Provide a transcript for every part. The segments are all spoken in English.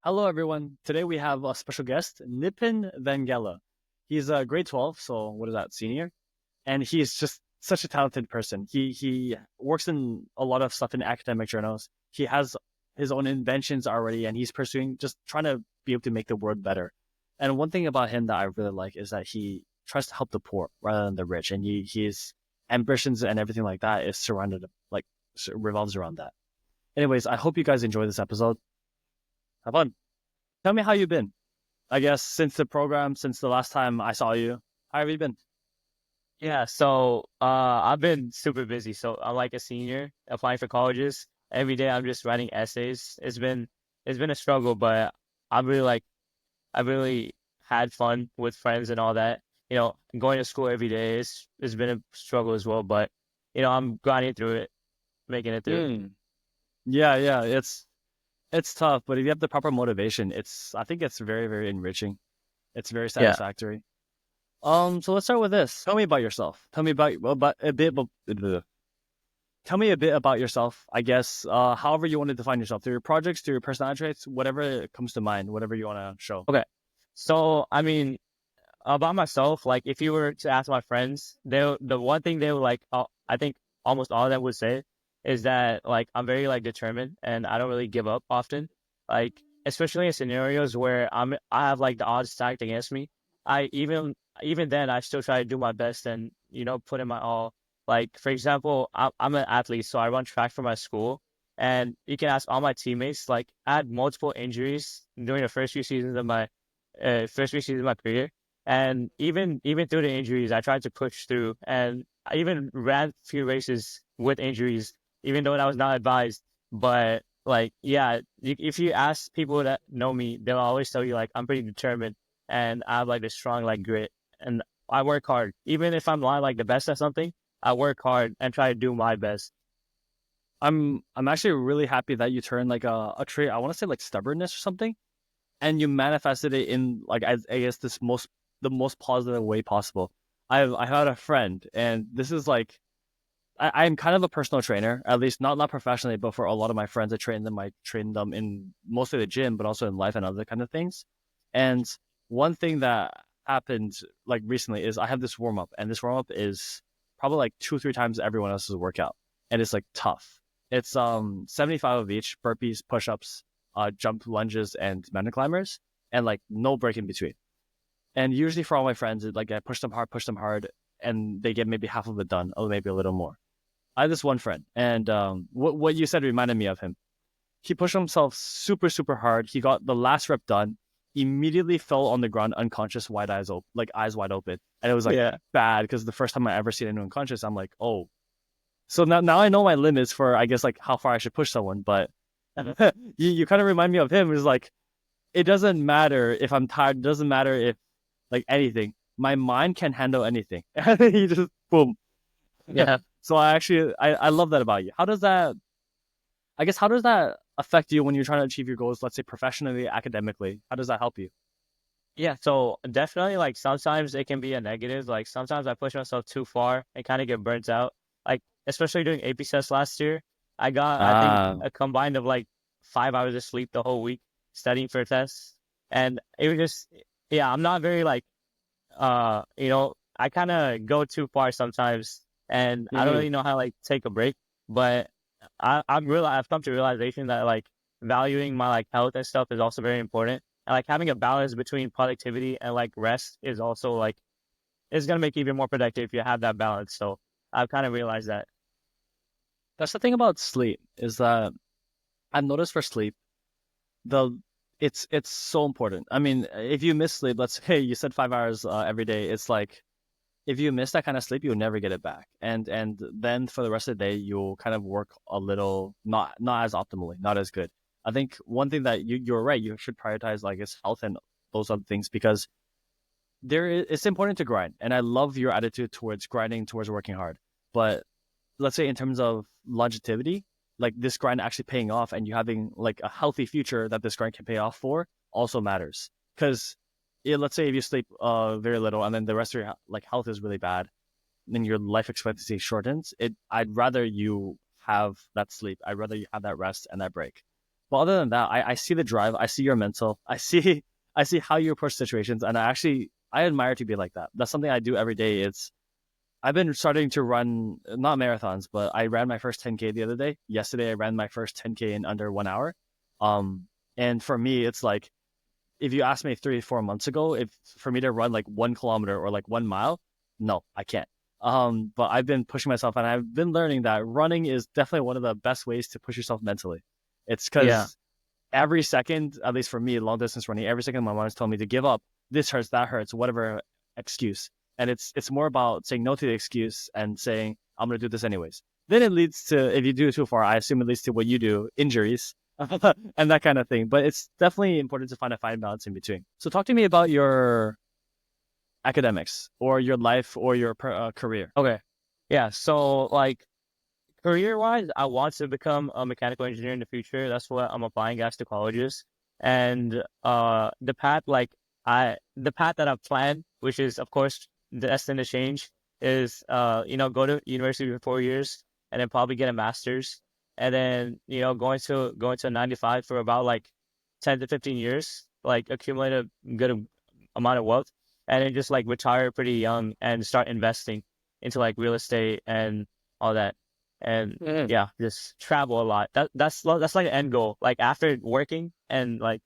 Hello, everyone. Today we have a special guest, Nipun Vangala. He's a grade 12, so what is that, senior? And he's just such a talented person. He works in a lot of stuff in academic journals. He has his own inventions already, and he's pursuing just trying to be able to make the world better. And one thing about him that I really like is that he tries to help the poor rather than the rich, and his ambitions and everything like that is surrounded like revolves around that. Anyways, I hope you guys enjoy this episode. Have fun. Tell me how you've been. I guess since the program, since the last time I saw you, how have you been? I've been super busy. So I'm like a senior applying for colleges. Every day I'm just writing essays. It's been a struggle, but I'm really like I really had fun with friends and all that. Going to school every day is it's been a struggle as well, but I'm grinding through it, making it through. Mm. Yeah. It's tough, but if you have the proper motivation, I think it's very, very enriching. It's very Yeah. satisfactory. So let's start with this. Tell me about yourself. Tell me about a bit. Tell me a bit about yourself. I guess, however you want to define yourself, through your projects, through your personality traits, whatever comes to mind, whatever you want to show. Okay. So I mean, about myself, like if you were to ask my friends, the one thing they would like, I think almost all of them would say is that like I'm very like determined and I don't really give up often. Like especially in scenarios where I have like the odds stacked against me. I even then I still try to do my best and put in my all. Like for example, I'm an athlete, so I run track for my school. And you can ask all my teammates. Like I had multiple injuries during the first few seasons of my career, and even through the injuries, I tried to push through, and I even ran a few races with injuries, even though that was not advised. But like, yeah, if you ask people that know me, they'll always tell you like I'm pretty determined, and I have like this strong like grit, and I work hard. Even if I'm not like the best at something, I work hard and try to do my best. I'm actually really happy that you turned like a trait. I want to say like stubbornness or something, and you manifested it in like I guess the most positive way possible. I had a friend, and this is like I'm kind of a personal trainer, at least not professionally, but for a lot of my friends, I train them in mostly the gym, but also in life and other kind of things. And one thing that happened like recently is I have this warm up, and this warm up is probably like 2 3 times everyone else's workout, and it's like tough. It's 75 of each: burpees, push ups, jump lunges, and mountain climbers, and like no break in between. And usually for all my friends, like I push them hard, and they get maybe half of it done, or maybe a little more. I had this one friend, and what you said reminded me of him. He pushed himself super hard. He got the last rep done, immediately fell on the ground unconscious, wide eyes open, like eyes wide open, and it was like Yeah. bad because the first time I ever seen anyone unconscious, I'm like, oh. So now I know my limits for I guess like how far I should push someone, but you kind of remind me of him. It's like it doesn't matter if I'm tired. It doesn't matter if like anything. My mind can handle anything. And then he just boom. Yeah. So I love that about you. How does that affect you when you're trying to achieve your goals, let's say professionally, academically? How does that help you? Yeah, so definitely like sometimes it can be a negative. Like sometimes I push myself too far and kind of get burnt out. Like especially during AP tests last year, I got I think Ah, a combined of like 5 hours of sleep the whole week studying for tests. And it was just yeah, I'm not very like I kind of go too far sometimes and I don't mm-hmm. really know how to like take a break, but I've come to realization that like valuing my like health and stuff is also very important. And like having a balance between productivity and like rest is also like it's gonna make you even more productive if you have that balance. So I've kind of realized that. That's the thing about sleep is that I've noticed for sleep, the it's so important. I mean, if you miss sleep, let's say you said 5 hours every day, it's like if you miss that kind of sleep, you'll never get it back. And then for the rest of the day, you'll kind of work a little not as optimally, not as good. I think one thing that you're right, you should prioritize like is health and those other things because it's important to grind. And I love your attitude towards grinding, towards working hard. But let's say in terms of longevity, like this grind actually paying off and you having like a healthy future that this grind can pay off for also matters. Because let's say if you sleep very little and then the rest of your like health is really bad, then your life expectancy shortens. I'd rather you have that sleep. I'd rather you have that rest and that break. But other than that, I see the drive, I see your mental, I see how you approach situations, and I admire to be like that. That's something I do every day. It's I've been starting to run not marathons, but I ran my first 10K the other day. Yesterday, I ran my first 10K in under 1 hour. Um, and for me, it's like if you asked me 3 or 4 months ago, if for me to run like 1 kilometer or like 1 mile, no, I can't. But I've been pushing myself, and I've been learning that running is definitely one of the best ways to push yourself mentally. It's Yeah. because every second, at least for me, long distance running, every second my mom's telling me to give up. This hurts, that hurts, whatever excuse. And it's more about saying no to the excuse and saying, I'm gonna do this anyways. Then it leads to, if you do it too far, I assume it leads to what you do, injuries and that kind of thing. But it's definitely important to find a fine balance in between. So talk to me about your academics or your life or your career. Okay. Yeah. So like career wise, I want to become a mechanical engineer in the future. That's what I'm applying as to colleges. And the path that I've planned, which is of course destined to change, is go to university for 4 years and then probably get a master's, and then going to a 9 to 5 for about like 10 to 15 years, like accumulate a good amount of wealth, and then just like retire pretty young and start investing into like real estate and all that. And Mm. yeah, just travel a lot. That's like the end goal. Like after working and like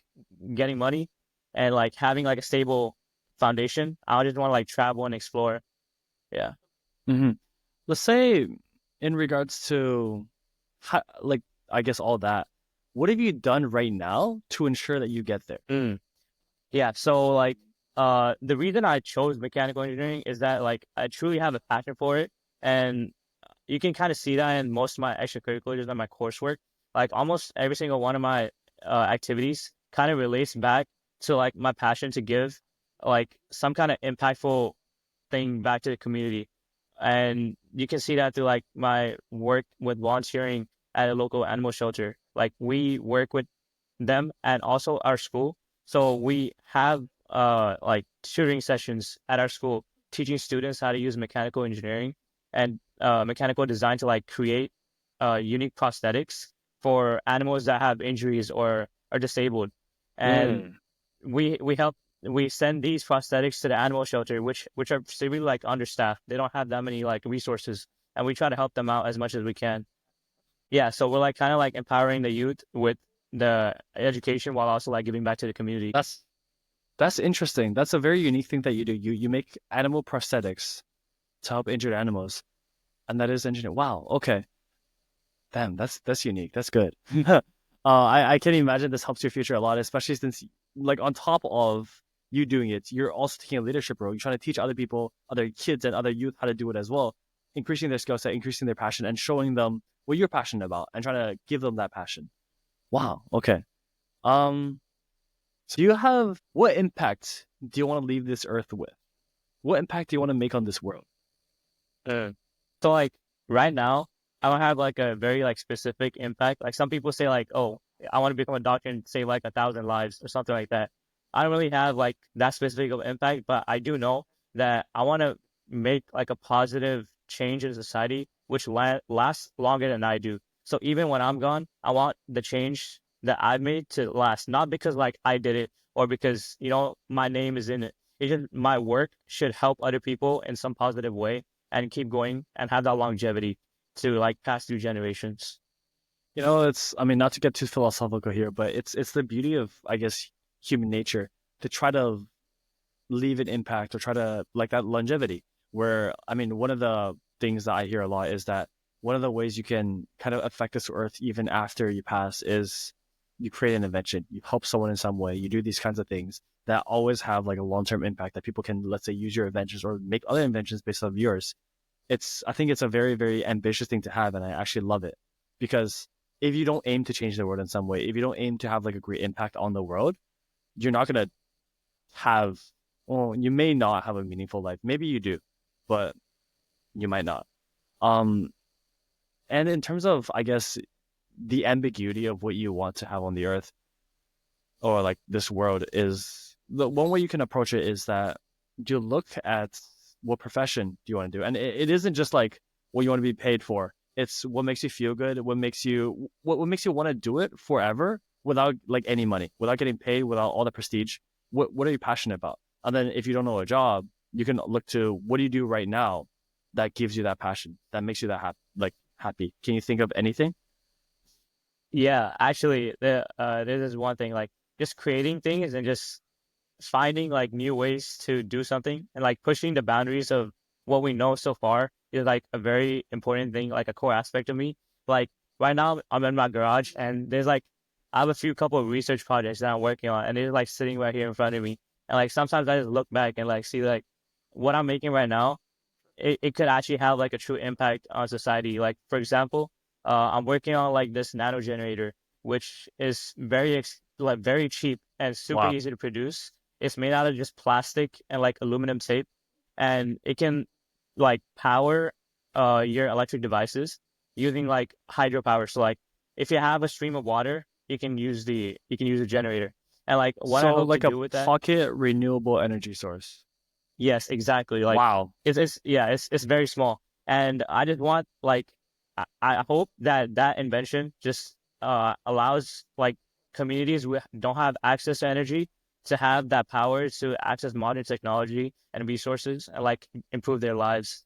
getting money and like having like a stable foundation, I just want to like travel and explore. Yeah. Mm-hmm. Let's say in regards to like I guess all that, what have you done right now to ensure that you get there? Mm. Yeah. So like the reason I chose mechanical engineering is that like I truly have a passion for it, and you can kind of see that in most of my extracurriculars and my coursework. Like almost every single one of my activities kind of relates back to like my passion to give like some kind of impactful thing back to the community. And you can see that through like my work with volunteering at a local animal shelter. Like we work with them and also our school. So we have like tutoring sessions at our school teaching students how to use mechanical engineering and mechanical design to like create unique prosthetics for animals that have injuries or are disabled. And Mm. we send these prosthetics to the animal shelter, which are severely like understaffed. They don't have that many like resources, and we try to help them out as much as we can. Yeah, so we're like kind of like empowering the youth with the education while also like giving back to the community. That's interesting. That's a very unique thing that you do. You make animal prosthetics to help injured animals, and that is engineering. Wow. Okay. Damn, that's unique. That's good. I can imagine this helps your future a lot, especially since like on top of you doing it, you're also taking a leadership role. You're trying to teach other people, other kids and other youth how to do it as well, increasing their skill set, increasing their passion, and showing them what you're passionate about and trying to give them that passion. Wow. Okay. Um, so you have what impact do you want to leave this earth with? What impact do you want to make on this world? Uh, So like right now, I don't have like a very like specific impact. Like some people say like, oh, I want to become a doctor and save like 1,000 lives or something like that. I don't really have like that specific of impact, but I do know that I want to make like a positive change in society, which lasts longer than I do. So even when I'm gone, I want the change that I've made to last, not because like I did it or because, my name is in it. It's just my work should help other people in some positive way and keep going and have that longevity to like pass through generations. It's I mean not to get too philosophical here, but it's the beauty of I guess human nature to try to leave an impact or try to like that longevity. Where I mean, one of the things that I hear a lot is that one of the ways you can kind of affect this earth even after you pass is you create an invention, you help someone in some way, you do these kinds of things that always have like a long-term impact that people can, let's say, use your inventions or make other inventions based on yours. I think it's a very, very ambitious thing to have, and I actually love it because if you don't aim to change the world in some way, if you don't aim to have like a great impact on the world, you're not gonna have, well, you may not have a meaningful life. Maybe you do, but you might not. Um, and in terms of, I guess, the ambiguity of what you want to have on the earth or like this world is the one way you can approach it is that you look at what profession do you want to do, and it isn't just like what you want to be paid for. It's what makes you feel good, what makes you want to do it forever, without like any money, without getting paid, without all the prestige. What are you passionate about? And then if you don't know a job, you can look to what do you do right now that gives you that passion, that makes you that happy. Can you think of anything? Yeah, actually, this is one thing, like just creating things and just finding like new ways to do something and like pushing the boundaries of what we know so far is like a very important thing, like a core aspect of me. Like right now, I'm in my garage and there's like I have a few couple of research projects that I'm working on, and they're like sitting right here in front of me. And like sometimes I just look back and like see like what I'm making right now, it could actually have like a true impact on society. Like for example, I'm working on like this nano generator, which is like very cheap and super Wow. easy to produce. It's made out of just plastic and like aluminum tape, and it can like power your electric devices using like hydropower. So like if you have a stream of water, you can use a generator. And like what I So hope to like a do with that. pocket renewable energy source. Yes, exactly. Like Wow. it's yeah, it's very small. And I just want like I hope that that invention just allows like communities who don't have access to energy to have that power to access modern technology and resources and like improve their lives.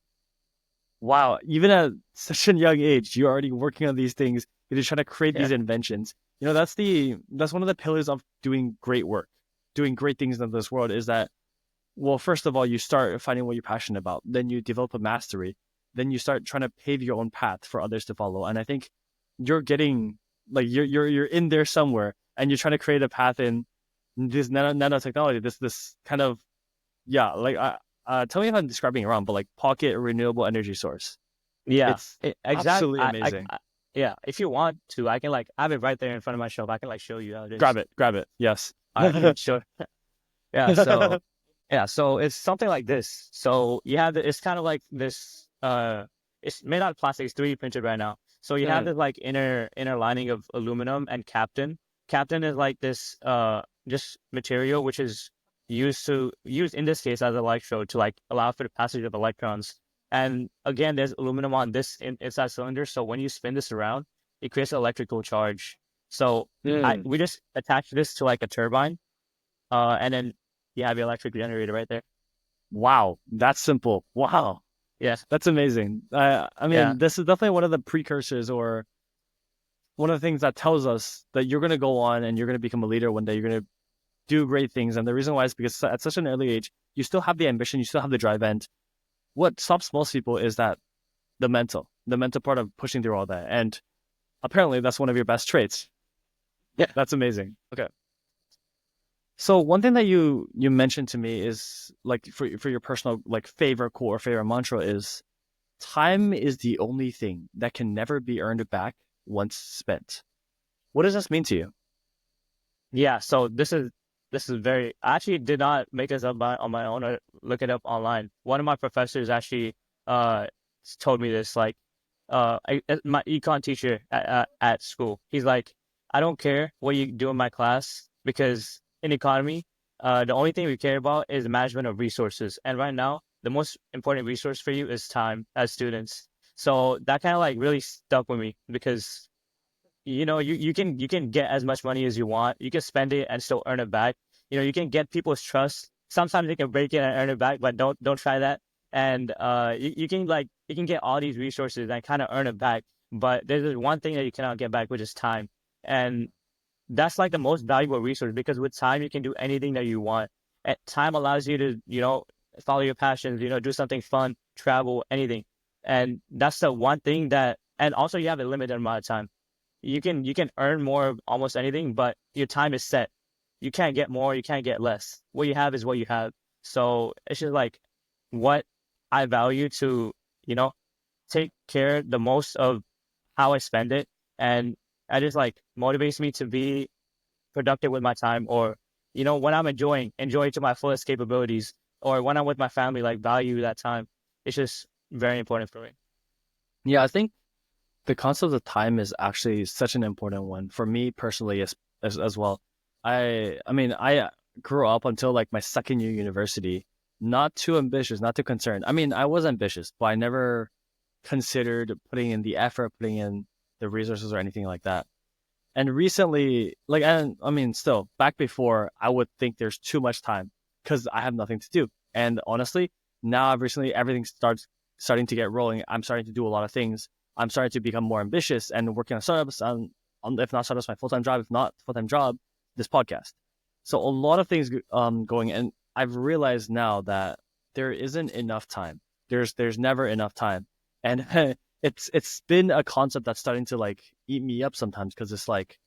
Wow. Even at such a young age, you're already working on these things. You're just trying to create Yeah. these inventions. You know, that's one of the pillars of doing great work, doing great things in this world is that, well, first of all, you start finding what you're passionate about. Then you develop a mastery. Then you start trying to pave your own path for others to follow. And I think you're getting like you're in there somewhere and you're trying to create a path in this nanotechnology, this kind of yeah, like tell me if I'm describing it wrong, but like pocket renewable energy source. Yeah. It's absolutely I amazing. yeah, if you want to, I can like have it right there in front of my shelf. I can like show you how it is. Grab it. Yes. All right, sure. Yeah, so yeah, so it's something like this. So you have it's kind of like this it's made out of plastic, it's 3D printed right now. So you have Mm. this like inner lining of aluminum and Captain. Captain is like this just material which is used in this case as an electrode to like allow for the passage of electrons. And again, there's aluminum on this inside cylinder, so when you spin this around, it creates an electrical charge. So Mm. we just attach this to like a turbine, and then you have your electric generator right there. Wow, that's simple. Wow, Yeah, that's amazing. I yeah, mean, this is definitely one of the precursors or one of the things that tells us that you're going to go on and you're going to become a leader one day. You're going to do great things. And the reason why is because at such an early age, you still have the ambition, you still have the drive. And what stops most people is that the mental part of pushing through all that. And apparently, that's one of your best traits. yeah, That's amazing. Okay. So one thing that you mentioned to me is like for your personal like favorite quote or favorite mantra is time is the only thing that can never be earned back once spent. What does this mean to you? yeah. So this is very. I actually did not make this up on my own or look it up online. One of my professors actually uh told me this. Like my econ teacher at school. He's like, I don't care what you do in my class because in economy, the only thing we care about is management of resources. And right now, the most important resource for you is time as students. So that kind of like really stuck with me because you can get as much money as you want. You can spend it and still earn it back. You can get people's trust. Sometimes you can break it and earn it back, but don't try that. And you can like you can get all these resources and kind of earn it back. But there's this one thing that you cannot get back, which is time. And that's like the most valuable resource because with time you can do anything that you want. And time allows you to, follow your passions, do something fun, travel, anything. And that's the one thing that and also you have a limited amount of time. You can earn more of almost anything, but your time is set. You can't get more, you can't get less. What you have is what you have. So it's just like what I value to, you know, take care the most of how I spend it. And I just like motivates me to be productive with my time or, when I'm enjoy it to my fullest capabilities or when I'm with my family, like value that time. It's just very important for me. Yeah, I think the concept of time is actually such an important one for me personally as well. I mean I grew up until like my second year university, not too ambitious, not too concerned. I mean I was ambitious, but I never considered putting in the effort, putting in the resources or anything like that. And recently, like, and I mean, still back before, I would think there's too much time because I have nothing to do. And honestly, now I've recently everything starting to get rolling. I'm starting to do a lot of things. I'm starting to become more ambitious and working on startups. On if not startups, my full time job. If not full time job, this podcast. So a lot of things going, and I've realized now that there isn't enough time. There's never enough time, and it's been a concept that's starting to like eat me up sometimes because it's like,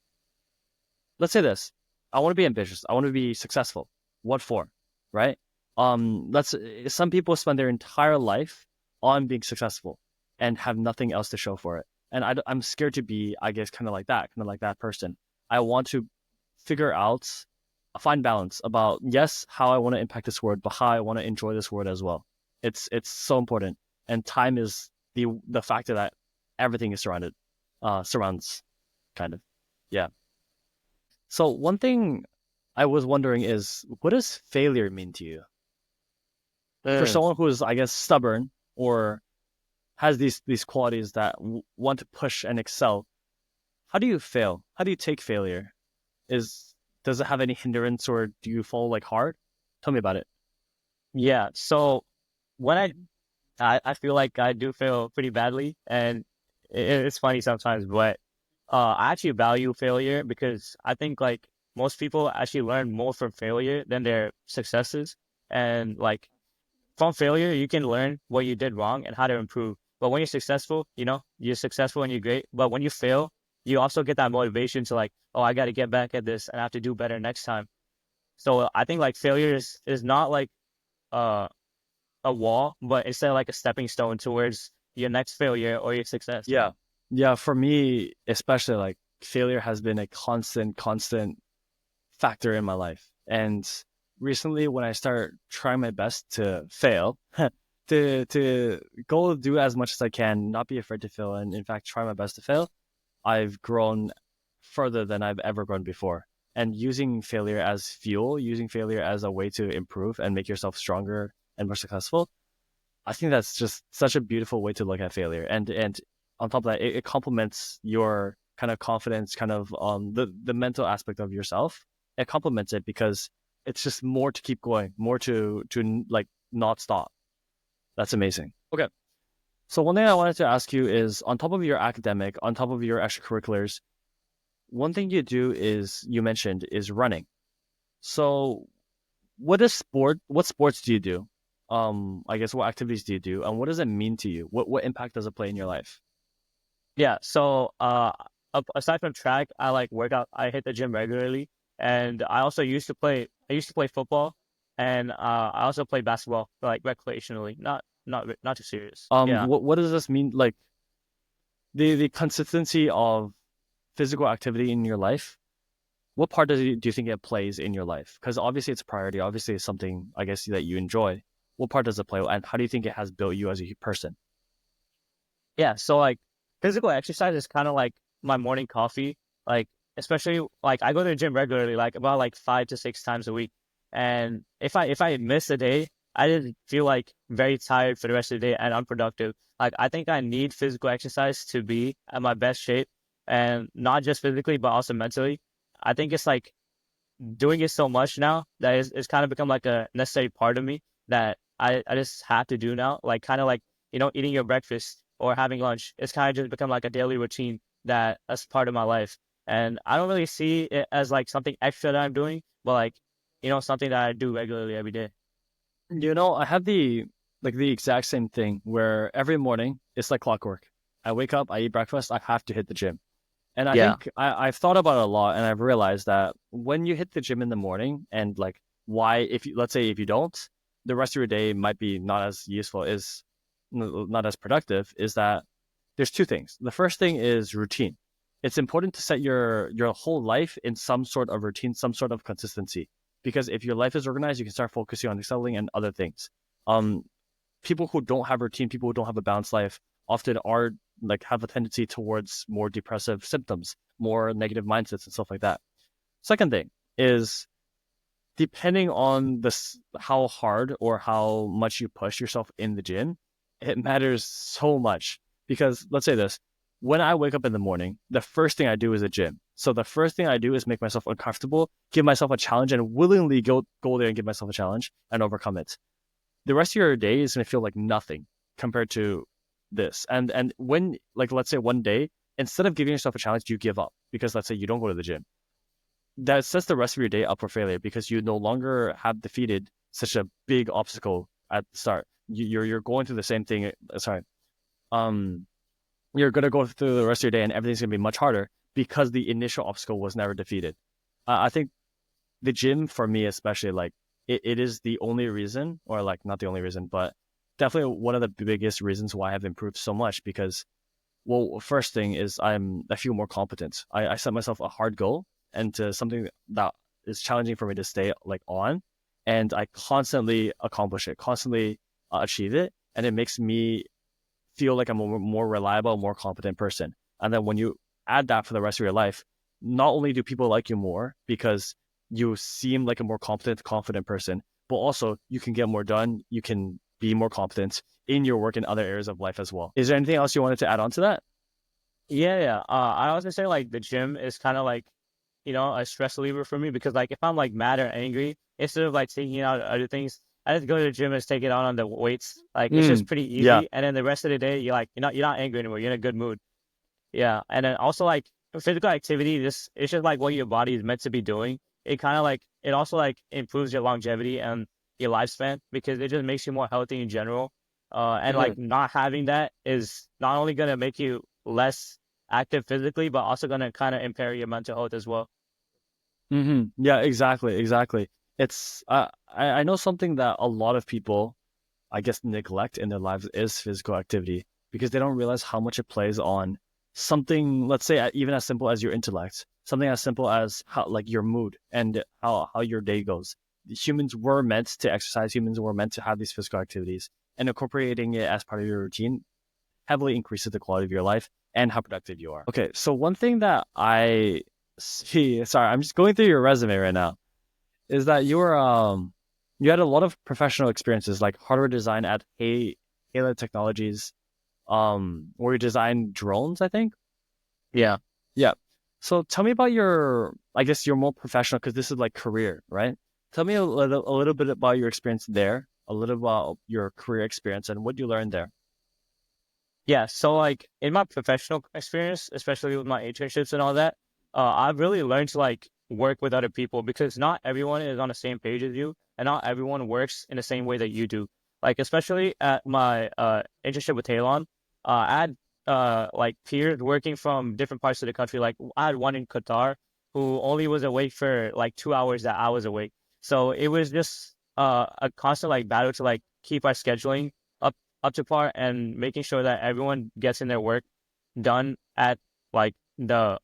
let's say this, I want to be ambitious, I want to be successful. What for? Right? Let's Some people spend their entire life on being successful and have nothing else to show for it. And I'm scared to be, I guess, kind of like that person. I want to figure out a fine balance about, yes, how I want to impact this world, but how I want to enjoy this world as well. It's so important, and time is the factor that everything is surrounds, kind of. Yeah. So one thing I was wondering is, what does failure mean to you? For Mm. someone who is, I guess, stubborn or has these qualities that want to push and excel, how do you fail? How do you take failure? Is Does it have any hindrance, or do you fall like hard? Tell me about it. Yeah. So when I feel like I do fail pretty badly, and it's funny sometimes, but I actually value failure because I think like most people actually learn more from failure than their successes. And like from failure, you can learn what you did wrong and how to improve. But when you're successful, you're successful and you're great. But when you fail, you also get that motivation to like, oh, I got to get back at this and I have to do better next time. So I think like failure is not like uh a wall, but instead like a stepping stone towards your next failure or your success. Yeah. Yeah, for me, especially, like, failure has been a constant factor in my life. And recently, when I start trying my best to fail, to go do as much as I can, not be afraid to fail, and in fact try my best to fail, I've grown further than I've ever grown before. And using failure as fuel, using failure as a way to improve and make yourself stronger and more successful, I think that's just such a beautiful way to look at failure. And on top of that, it complements your kind of confidence, kind of the mental aspect of yourself. It complements it because it's just more to keep going, more to like not stop. That's amazing. Okay. So one thing I wanted to ask you is, on top of your academic, on top of your extracurriculars, one thing you do is, you mentioned, is running. So what sports do you do? I guess, what activities do you do, and what does it mean to you? What impact does it play in your life? Yeah. So aside from track, I like work out. I hit the gym regularly, and I used to play football, and I also play basketball, like recreationally, not too serious. Yeah. What does this mean? Like, the consistency of physical activity in your life. What part do you think it plays in your life? Because obviously it's a priority. Obviously it's something, I guess, that you enjoy. What part does it play, and how do you think it has built you as a person? Yeah, so like physical exercise is kind of like my morning coffee. Like especially like I go to the gym regularly, like about like 5 to 6 times a week. And if I miss a day, I just feel like very tired for the rest of the day and unproductive. Like I think I need physical exercise to be at my best shape, and not just physically but also mentally. I think it's like doing it so much now that it's kind of become like a necessary part of me that I just have to do now. Like kind of like, eating your breakfast or having lunch. It's kind of just become like a daily routine that's part of my life. And I don't really see it as like something extra that I'm doing, but like, something that I do regularly every day. I have the exact same thing where every morning it's like clockwork. I wake up, I eat breakfast, I have to hit the gym. And I Yeah. think I've thought about it a lot, and I've realized that when you hit the gym in the morning, and like, why, if you, let's say, if you don't, the rest of your day might be not as useful, is not as productive, is that there's two things. The first thing is routine. It's important to set your whole life in some sort of routine, some sort of consistency. Because if your life is organized, you can start focusing on excelling and other things. Um, People who don't have routine, people who don't have a balanced life, often are like, have a tendency towards more depressive symptoms, more negative mindsets, and stuff like that. Second thing is, depending on this, how hard or how much you push yourself in the gym, it matters so much. Because let's say this: when I wake up in the morning, the first thing I do is a gym. So the first thing I do is make myself uncomfortable, give myself a challenge, and willingly go there and give myself a challenge and overcome it. The rest of your day is going to feel like nothing compared to this. And when, like, let's say one day, instead of giving yourself a challenge, you give up because let's say you don't go to the gym. That sets the rest of your day up for failure because you no longer have defeated such a big obstacle at the start. You're going through the same thing. Sorry, um, you're gonna go through the rest of your day, and everything's gonna be much harder because the initial obstacle was never defeated. I think the gym for me, especially, like it is the only reason, or like not the only reason, but definitely one of the biggest reasons why I've improved so much because well, first thing is I feel more competent. I set myself a hard goal and to something that is challenging for me to stay like on, and I constantly accomplish it, constantly achieve it, and it makes me feel like I'm a more reliable, more competent person. And then when you add that for the rest of your life, not only do people like you more because you seem like a more competent, confident person, but also you can get more done. You can be more competent in your work in other areas of life as well. Is there anything else you wanted to add on to that? Yeah, yeah. I also say like the gym is kind of like, a stress reliever for me because like if I'm like mad or angry, instead of like taking out other things, I just go to the gym and just take it out on the weights. Like it's just pretty Yeah. easy. And then the rest of the day, you're not angry anymore. You're in a good mood. Yeah. And then also like physical activity, just it's just like what your body is meant to be doing. It kind of like it also like improves your longevity and your lifespan because it just makes you more healthy in general. And Mm-hmm. like not having that is not only gonna make you less active physically, but also gonna kind of impair your mental health as well. Mm-hmm. Yeah, exactly, exactly. It's I know something that a lot of people I guess neglect in their lives is physical activity because they don't realize how much it plays on something, let's say even as simple as your intellect, something as simple as how like your mood and how your day goes. Humans were meant to exercise, humans were meant to have these physical activities, and incorporating it as part of your routine heavily increases the quality of your life and how productive you are. Okay, so one thing that I see, sorry, I'm just going through your resume right now, is that you had a lot of professional experiences like hardware design at Halo Technologies, where you designed drones, I think. Yeah. Yeah. So tell me about your, I guess your more professional, because this is like career, right? Tell me a little bit about your experience there, a little about your career experience and what you learned there. Yeah, so like in my professional experience, especially with my internships and all that, I've really learned to like work with other people because not everyone is on the same page as you, and not everyone works in the same way that you do. Like especially at my internship with Talon, I had like peers working from different parts of the country. Like I had one in Qatar who only was awake for like 2 hours that I was awake. So it was just a constant like battle to like keep our scheduling up to par and making sure that everyone gets in their work done at like the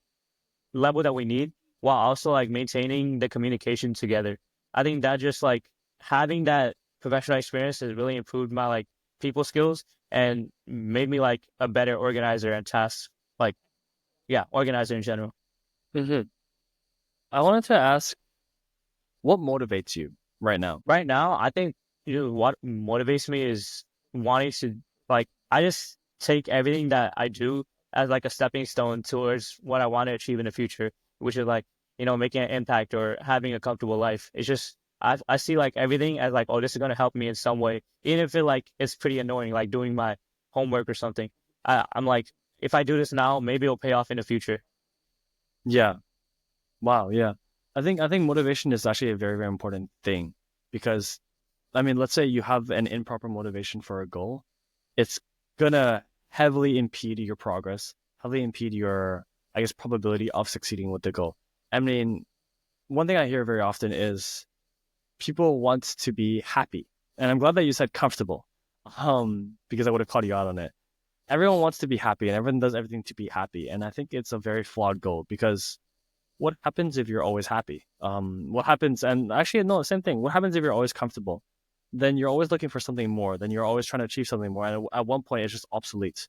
level that we need while also like maintaining the communication together. I think that just like having that professional experience has really improved my like people skills and made me like a better organizer and task like yeah, organizer in general. Hmm. I wanted to ask, what motivates you right now? Right now, I think what motivates me is wanting to like I just take everything that I do as like a stepping stone towards what I want to achieve in the future, which is like, making an impact or having a comfortable life. It's just I see like everything as like, oh, this is gonna help me in some way. Even if it like it's pretty annoying, like doing my homework or something. I'm like, if I do this now, maybe it'll pay off in the future. Yeah. Wow. Yeah. I think motivation is actually a very, very important thing because I mean, let's say you have an improper motivation for a goal, it's gonna heavily impede your progress, heavily impede your, I guess, probability of succeeding with the goal. I mean, one thing I hear very often is people want to be happy, and I'm glad that you said comfortable, because I would have called you out on it. Everyone wants to be happy, and everyone does everything to be happy, and I think it's a very flawed goal because what happens if you're always happy? What happens? And actually, no, same thing. What happens if you're always comfortable? Then you're always looking for something more. Then you're always trying to achieve something more. And at one point, it's just obsolete.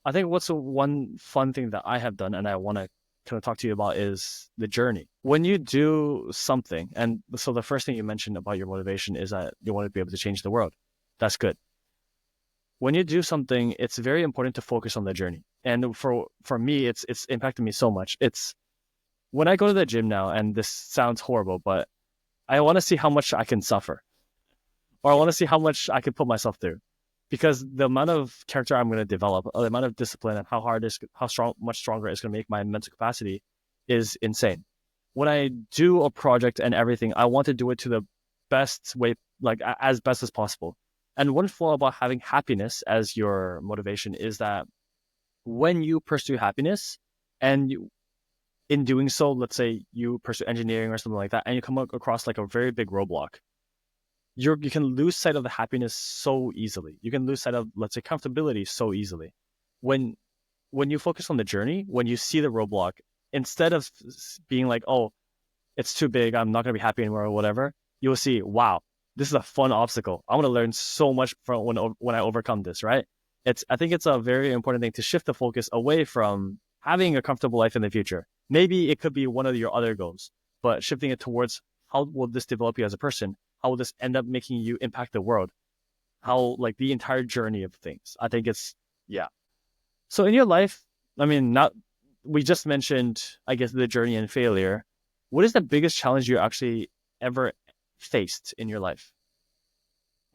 I think what's the one fun thing that I have done and I want to kind of talk to you about is the journey. When you do something, and so the first thing you mentioned about your motivation is that you want to be able to change the world. That's good. When you do something, it's very important to focus on the journey. And for me, it's impacted me so much. It's when I go to the gym now, and this sounds horrible, but I want to see how much I can suffer, or I want to see how much I can put myself through, because the amount of character I'm going to develop, the amount of discipline, and how strong, much stronger it's going to make my mental capacity, is insane. When I do a project and everything, I want to do it to the best way, like as best as possible. And one flaw about having happiness as your motivation is that when you pursue happiness, and in doing so, let's say you pursue engineering or something like that, and you come across like a very big roadblock, you can lose sight of the happiness so easily. You can lose sight of, let's say, comfortability so easily. When when you focus on the journey, when you see the roadblock, instead of being like, oh, it's too big, I'm not going to be happy anymore or whatever, you'll see, wow, this is a fun obstacle. I want to learn so much from when I overcome this, right? I think it's a very important thing to shift the focus away from having a comfortable life in the future. Maybe it could be one of your other goals, but shifting it towards how will this develop you as a person? How will this end up making you impact the world? How, like, the entire journey of things. I think it's, yeah. So in your life, I mean, not we just mentioned, I guess, the journey and failure. What is the biggest challenge you actually ever faced in your life?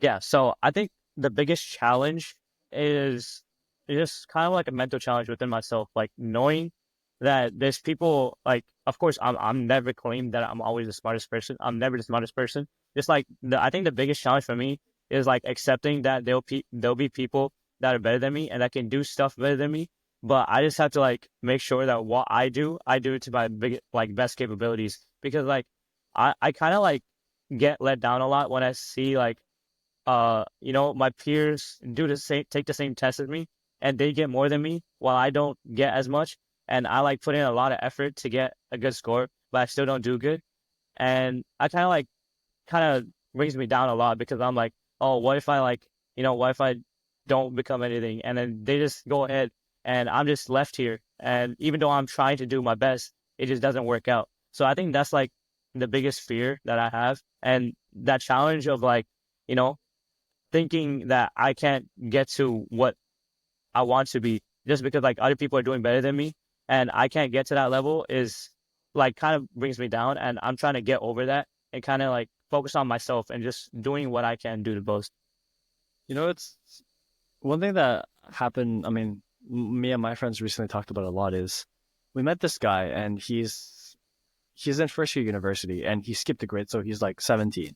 Yeah, so I think the biggest challenge is just kind of like a mental challenge within myself, like knowing that there's people like, of course, I'm never claimed that I'm always the smartest person. I'm never the smartest person. Just like I think the biggest challenge for me is like accepting that there'll be people that are better than me and that can do stuff better than me. But I just have to like make sure that what I do it to my best capabilities, because like I kind of like get let down a lot when I see like my peers take the same test as me, and they get more than me while I don't get as much. And I like put in a lot of effort to get a good score, but I still don't do good. And I kind of brings me down a lot, because I'm like, oh, what if I what if I don't become anything? And then they just go ahead and I'm just left here. And even though I'm trying to do my best, it just doesn't work out. So I think that's like the biggest fear that I have. And that challenge of like, you know, thinking that I can't get to what I want to be just because like other people are doing better than me and I can't get to that level is like kind of brings me down. And I'm trying to get over that and kind of like focus on myself and just doing what I can do the most. It's one thing that happened. I mean, me and my friends recently talked about a lot is we met this guy, and he's in first year university, and he skipped a grade, so he's like 17,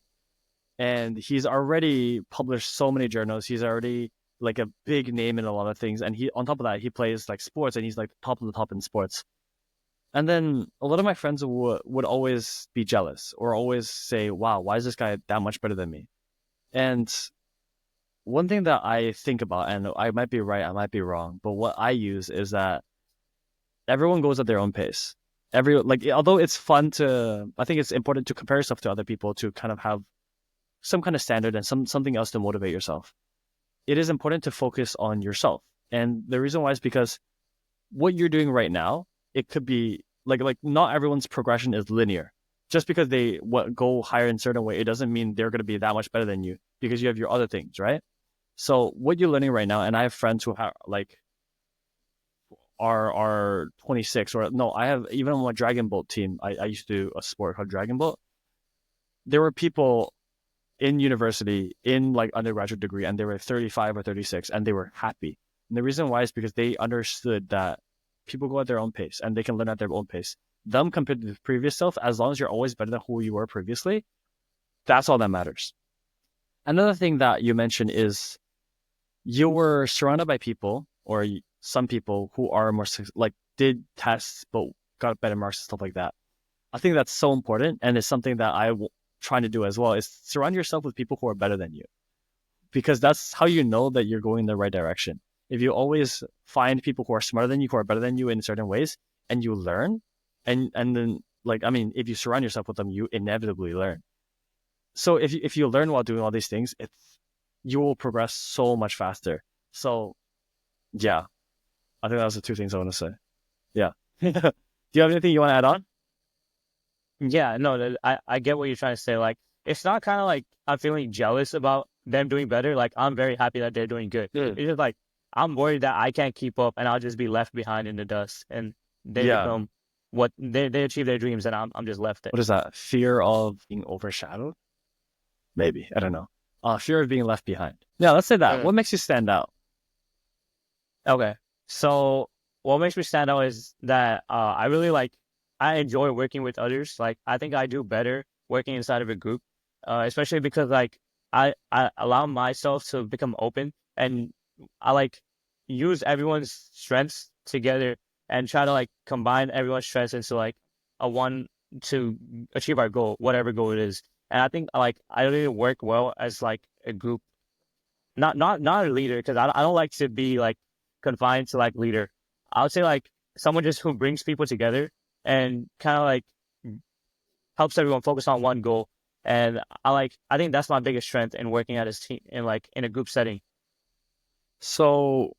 and he's already published so many journals. He's already like a big name in a lot of things, and he on top of that he plays like sports, and he's like top of the top in sports. And then a lot of my friends would always be jealous or always say, wow, why is this guy that much better than me? And one thing that I think about, and I might be right, I might be wrong, but what I use is that everyone goes at their own pace. Although it's fun I think it's important to compare yourself to other people to kind of have some kind of standard and something else to motivate yourself. It is important to focus on yourself. And the reason why is because what you're doing right now, it could be like not everyone's progression is linear. Just because they go higher in a certain way, it doesn't mean they're going to be that much better than you, because you have your other things, right? So what you're learning right now, and I have friends who are 26, or no, I have, even on my Dragon Boat team, I used to do a sport called Dragon Boat. There were people in university in like undergraduate degree, and they were 35 or 36, and they were happy. And the reason why is because they understood that people go at their own pace and they can learn at their own pace. Them compared to the previous self, as long as you're always better than who you were previously, that's all that matters. Another thing that you mentioned is you were surrounded by people, or some people who are more like did tests but got better marks and stuff like that. I think that's so important, and it's something that trying to do as well, is surround yourself with people who are better than you, because that's how you know that you're going in the right direction. If you always find people who are smarter than you, who are better than you in certain ways, and you learn, and then, like, I mean, if you surround yourself with them, you inevitably learn. So if you learn while doing all these things, you will progress so much faster. So yeah, I think that was the two things I want to say. Yeah. Do you have anything you want to add on? Yeah, no, I get what you're trying to say. Like, it's not kind of like I'm feeling jealous about them doing better. Like, I'm very happy that they're doing good. Yeah. It's just like I'm worried that I can't keep up and I'll just be left behind in the dust and they Yeah. become. what they achieve their dreams, and I'm just left there. What is that? Fear of being overshadowed? Maybe. I don't know. Fear of being left behind. Yeah, let's say that. Mm. What makes you stand out? Okay. So what makes me stand out is that I really like I enjoy working with others. Like I think I do better working inside of a group, especially because like I allow myself to become open and I like use everyone's strengths together and try to like combine everyone's strengths into like a one to achieve our goal, whatever goal it is. And I think like I really work well as like a group, not a leader because I don't like to be like confined to like leader. I would say like someone just who brings people together and kind of like helps everyone focus on one goal. And I think that's my biggest strength in working at a team in like in a group setting. So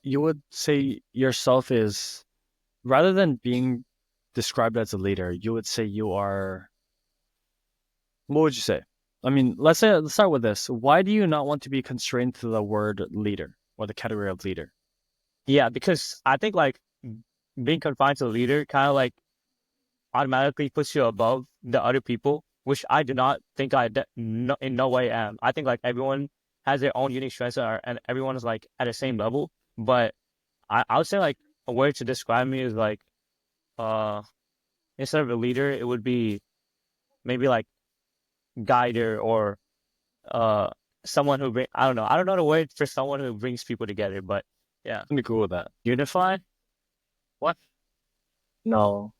you would say yourself is, rather than being described as a leader, you would say you are, what would you say? I mean, let's start with this. Why do you not want to be constrained to the word leader or the category of leader? Yeah, because I think like being confined to a leader kind of like automatically puts you above the other people, which I do not think no, in no way am. I think like everyone has their own unique strengths and everyone is like at the same level. But I would say like a word to describe me is like uh instead of a leader, it would be maybe like guider or uh someone who bring I don't know the word for someone who brings people together, but yeah. I'm cool with that. Unify? What? No.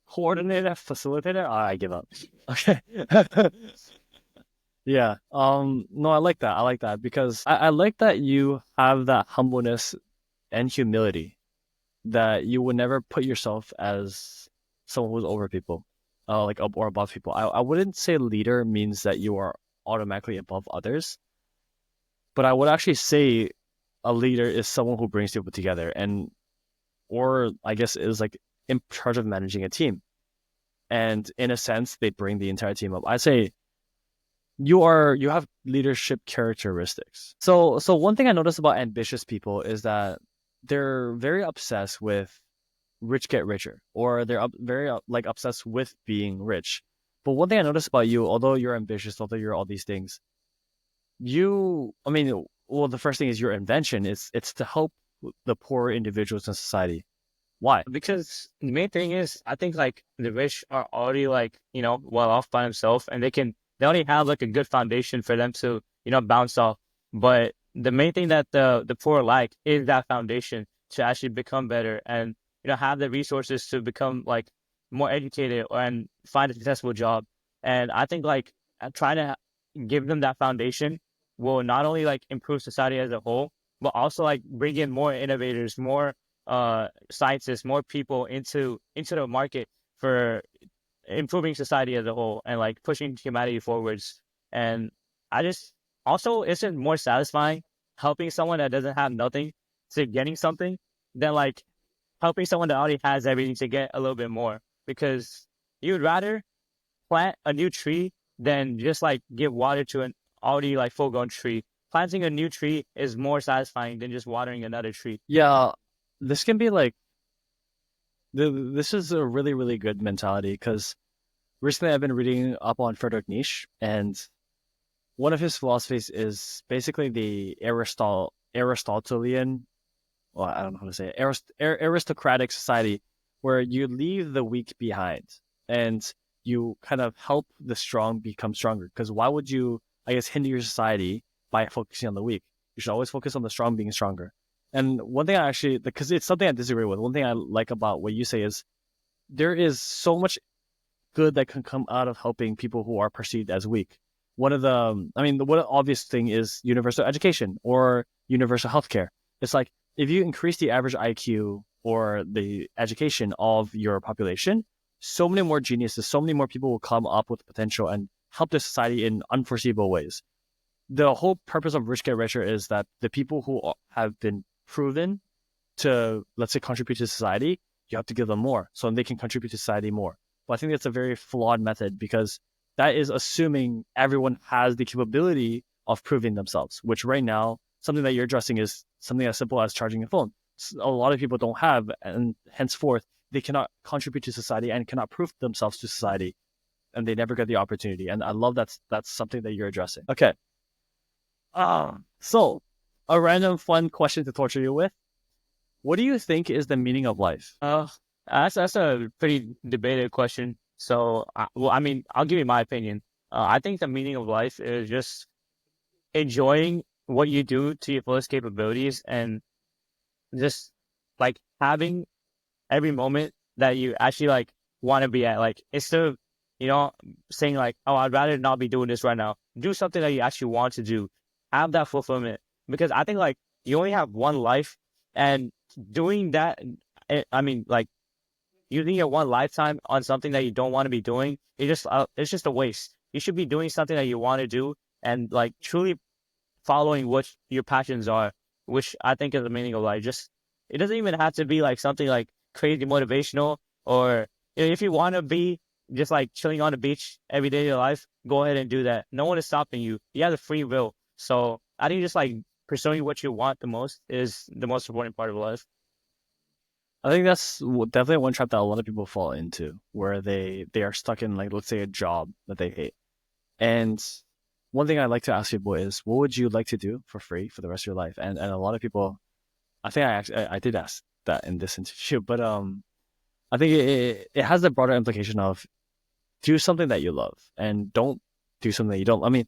Coordinator, facilitator? I give up. Okay. Yeah. No, I like that. I like that because I like that you have that humbleness and humility that you would never put yourself as someone who's over people, like up or above people. I wouldn't say leader means that you are automatically above others, but I would actually say a leader is someone who brings people together and, or I guess is like in charge of managing a team. And in a sense, they bring the entire team up. I say you have leadership characteristics. So one thing I notice about ambitious people is that they're very obsessed with rich get richer, or they're very like obsessed with being rich. But one thing I noticed about you, although you're ambitious, although you're all these things, I mean, well, the first thing is your invention. It's to help the poor individuals in society. Why? Because the main thing is, I think like the rich are already like, well off by themselves and they already have like a good foundation for them to, bounce off. But the main thing that the poor like is that foundation to actually become better and, have the resources to become like more educated and find a successful job. And I think like trying to give them that foundation will not only like improve society as a whole, but also like bring in more innovators, more scientists, more people into the market for improving society as a whole and like pushing humanity forwards. And I just also isn't more satisfying helping someone that doesn't have nothing to getting something than like helping someone that already has everything to get a little bit more because you'd rather plant a new tree than just like give water to an already like full grown tree. Planting a new tree is more satisfying than just watering another tree. Yeah, this can be like this is a really really good mentality because recently I've been reading up on Friedrich Nietzsche, and one of his philosophies is basically the Aristotelian, well, I don't know how to say it, aristocratic society, where you leave the weak behind and you kind of help the strong become stronger. Because why would you, I guess, hinder your society by focusing on the weak? You should always focus on the strong being stronger. And one thing I actually, because it's something I disagree with, one thing I like about what you say is there is so much good that can come out of helping people who are perceived as weak. One of the, I mean, the one obvious thing is universal education or universal healthcare. It's like if you increase the average IQ or the education of your population, so many more geniuses, so many more people will come up with potential and help the society in unforeseeable ways. The whole purpose of rich get richer is that the people who have been proven to, let's say, contribute to society, you have to give them more so they can contribute to society more. But I think that's a very flawed method because that is assuming everyone has the capability of proving themselves, which right now, something that you're addressing is something as simple as charging a phone. A lot of people don't have, and henceforth, they cannot contribute to society and cannot prove themselves to society, and they never get the opportunity. And I love that's something that you're addressing. Okay. So a random fun question to torture you with. What do you think is the meaning of life? That's a pretty debated question. So, well, I mean, I'll give you my opinion. I think the meaning of life is just enjoying what you do to your fullest capabilities and just like having every moment that you actually like want to be at. Like instead of, you know, saying like, oh, I'd rather not be doing this right now. Do something that you actually want to do. Have that fulfillment. Because I think like you only have one life and doing that, I mean, like using your one lifetime on something that you don't want to be doing, it's just a waste. You should be doing something that you want to do and like truly following what your passions are, which I think is the meaning of life. Just it doesn't even have to be like something like crazy motivational or if you want to be just like chilling on the beach every day of your life, go ahead and do that. No one is stopping you. You have the free will. So I think just like pursuing what you want the most is the most important part of life. I think that's definitely one trap that a lot of people fall into, where they are stuck in, like, let's say, a job that they hate. And one thing I'd like to ask people is, what would you like to do for free for the rest of your life? And a lot of people, I think I did ask that in this interview, but I think it has the broader implication of do something that you love and don't do something that you don't. I mean,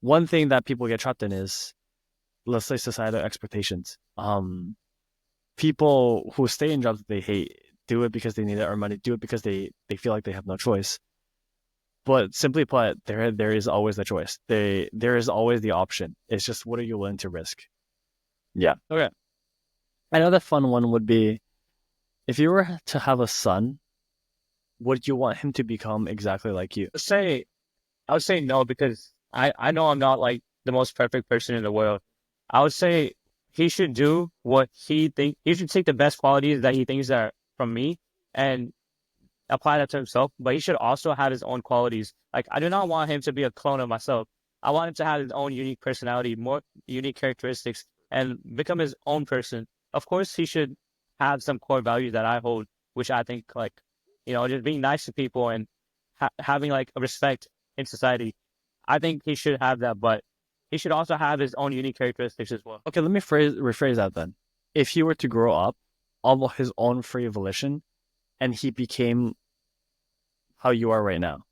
one thing that people get trapped in is, let's say, societal expectations. People who stay in jobs that they hate do it because they need to earn money, do it because they feel like they have no choice. But simply put, there is always the choice. There is always the option. It's just, what are you willing to risk? Yeah. Okay. Another fun one would be, if you were to have a son, would you want him to become exactly like you? Say I would say no because I know I'm not like the most perfect person in the world. I would say he should do what he should take the best qualities that he thinks are from me and apply that to himself, but he should also have his own qualities. Like I do not want him to be a clone of myself. I want him to have his own unique personality, more unique characteristics, and become his own person. Of course, he should have some core values that I hold, which I think like, just being nice to people and having like a respect in society. I think he should have that, but he should also have his own unique characteristics as well. Okay, let me rephrase that then. If he were to grow up of his own free volition and he became how you are right now,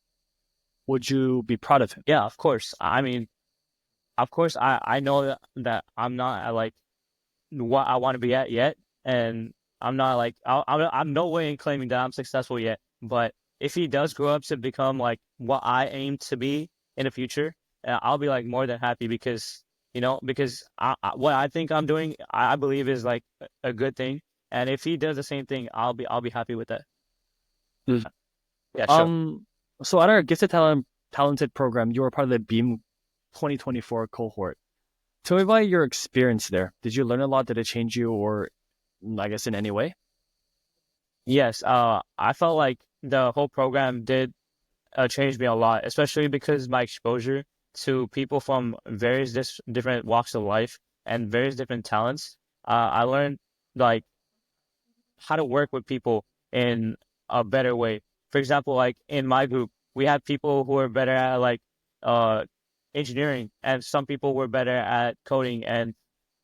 would you be proud of him? Yeah, of course. I mean, of course, I know that I'm not at like what I want to be at yet, and I'm not like I'm no way in claiming that I'm successful yet. But if he does grow up to become like what I aim to be in the future, I'll be like more than happy because because what I think I'm doing, I believe is like a good thing, and if he does the same thing, I'll be happy with that. Mm. Yeah, sure. So at our Talented program, you were part of the Beam 2024 cohort. Tell me about your experience there. Did you learn a lot? Did it change you, or I guess in any way? Yes, I felt like the whole program did changed me a lot, especially because my exposure to people from various different walks of life and various different talents. I learned like how to work with people in a better way. For example, like in my group, we had people who were better at like uh, engineering, and some people were better at coding, and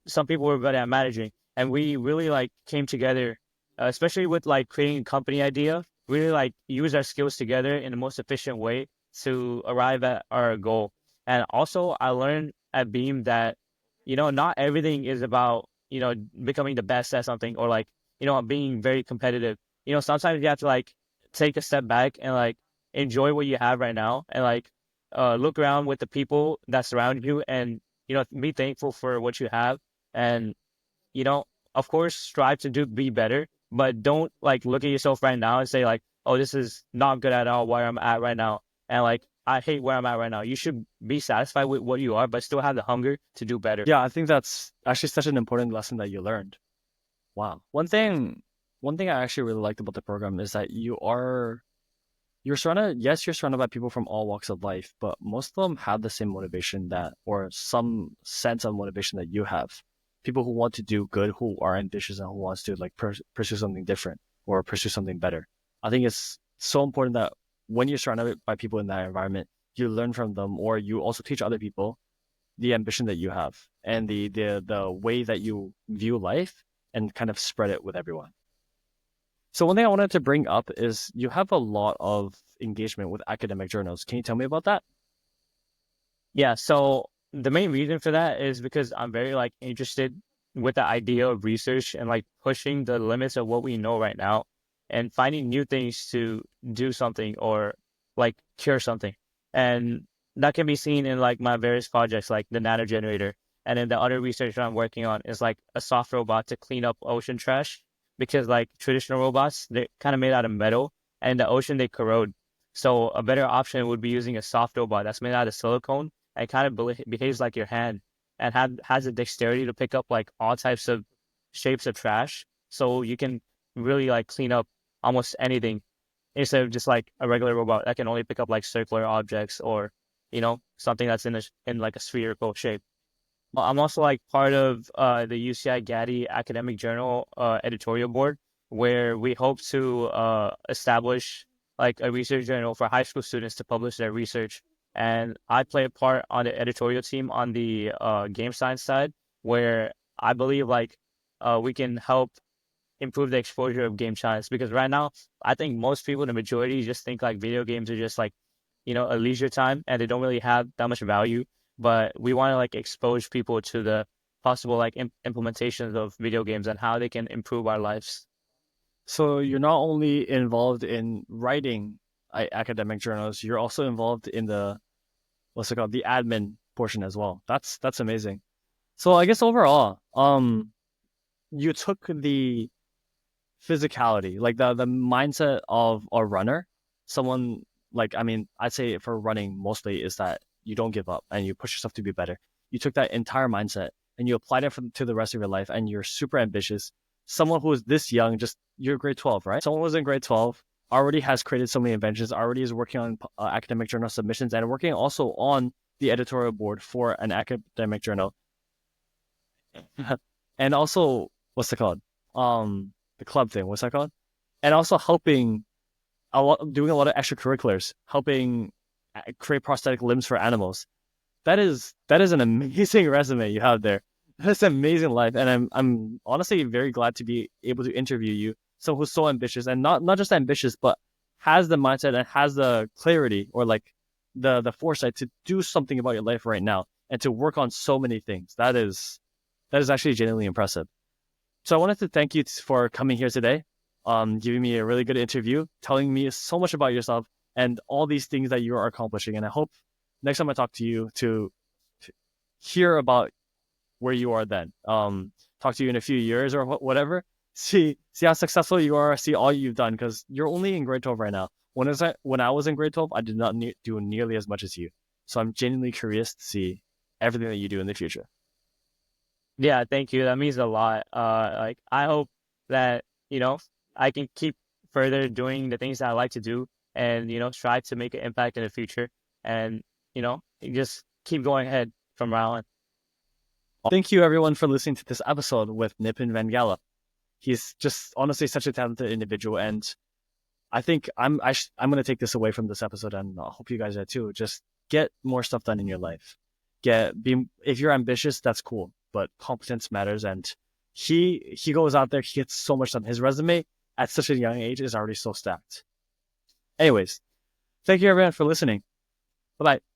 some people were better at managing, and we really like came together, especially with like creating a company idea. Really like use our skills together in the most efficient way to arrive at our goal. And also, I learned at Beam that not everything is about becoming the best at something or like being very competitive. Sometimes you have to like take a step back and like enjoy what you have right now and like look around with the people that surround you and be thankful for what you have and you know, of course, strive to be better, but don't like look at yourself right now and say like, oh, this is not good at all where I'm at right now, and like I hate where I'm at right now. You should be satisfied with what you are, but still have the hunger to do better. Yeah, I think that's actually such an important lesson that you learned. Wow. One thing I actually really liked about the program is that you're surrounded, yes, you're surrounded by people from all walks of life, but most of them have the same motivation that, or some sense of motivation that you have. People who want to do good, who are ambitious and who wants to like pursue something different. or pursue something better. I think it's so important that when you're surrounded by people in that environment, you learn from them, or you also teach other people the ambition that you have and the way that you view life and kind of spread it with everyone. So one thing I wanted to bring up is you have a lot of engagement with academic journals. Can you tell me about that? Yeah, so the main reason for that is because I'm very like interested with the idea of research and like pushing the limits of what we know right now and finding new things to do something or like cure something. And that can be seen in like my various projects like the nano generator. And then the other research that I'm working on is like a soft robot to clean up ocean trash because like traditional robots, they're kind of made out of metal and in the ocean they corrode. So a better option would be using a soft robot that's made out of silicone and kind of behaves like your hand and has the dexterity to pick up like all types of shapes of trash. So you can really like clean up almost anything instead of just like a regular robot that can only pick up like circular objects or, something that's in like a spherical shape. I'm also like part of the UCI Gaddy Academic Journal editorial board, where we hope to establish like a research journal for high school students to publish their research. And I play a part on the editorial team on the game science side, where I believe like we can help improve the exposure of game science because right now I think most people, the majority, just think like video games are just like a leisure time and they don't really have that much value. But we want to like expose people to the possible like implementations of video games and how they can improve our lives. So you're not only involved in writing academic journals, you're also involved in the what's it called, the admin portion as well. That's amazing. So I guess overall, you took the physicality, like the mindset of a runner, someone like, I mean, I'd say for running mostly is that you don't give up and you push yourself to be better. You took that entire mindset and you applied it to the rest of your life, and you're super ambitious. Someone who is this young, just you're grade 12, right? Someone who's in grade 12 already has created so many inventions, already is working on academic journal submissions and working also on the editorial board for an academic journal. And also, what's it called? The club thing. What's that called? And also helping doing a lot of extracurriculars, helping create prosthetic limbs for animals. That is an amazing resume you have there. That's an amazing life, and I'm honestly very glad to be able to interview you. Someone who's so ambitious, and not just ambitious, but has the mindset and has the clarity, or like the foresight to do something about your life right now and to work on so many things. That is actually genuinely impressive. So I wanted to thank you for coming here today, giving me a really good interview, telling me so much about yourself and all these things that you are accomplishing. And I hope next time I talk to you to hear about where you are then. Talk to you in a few years or whatever. See how successful you are. See all you've done, because you're only in grade 12 right now. When I was in grade 12, I did not do nearly as much as you. So I'm genuinely curious to see everything that you do in the future. Yeah, thank you. That means a lot. Like I hope that, I can keep further doing the things that I like to do and, try to make an impact in the future and, just keep going ahead from now on. Thank you everyone for listening to this episode with Nipun Vangala. He's just honestly such a talented individual, and I think I'm going to take this away from this episode, and I hope you guys are too. Just get more stuff done in your life. If you're ambitious, that's cool, but competence matters. And he goes out there, he gets so much done. His resume at such a young age is already so stacked. Anyways, thank you everyone for listening. Bye bye.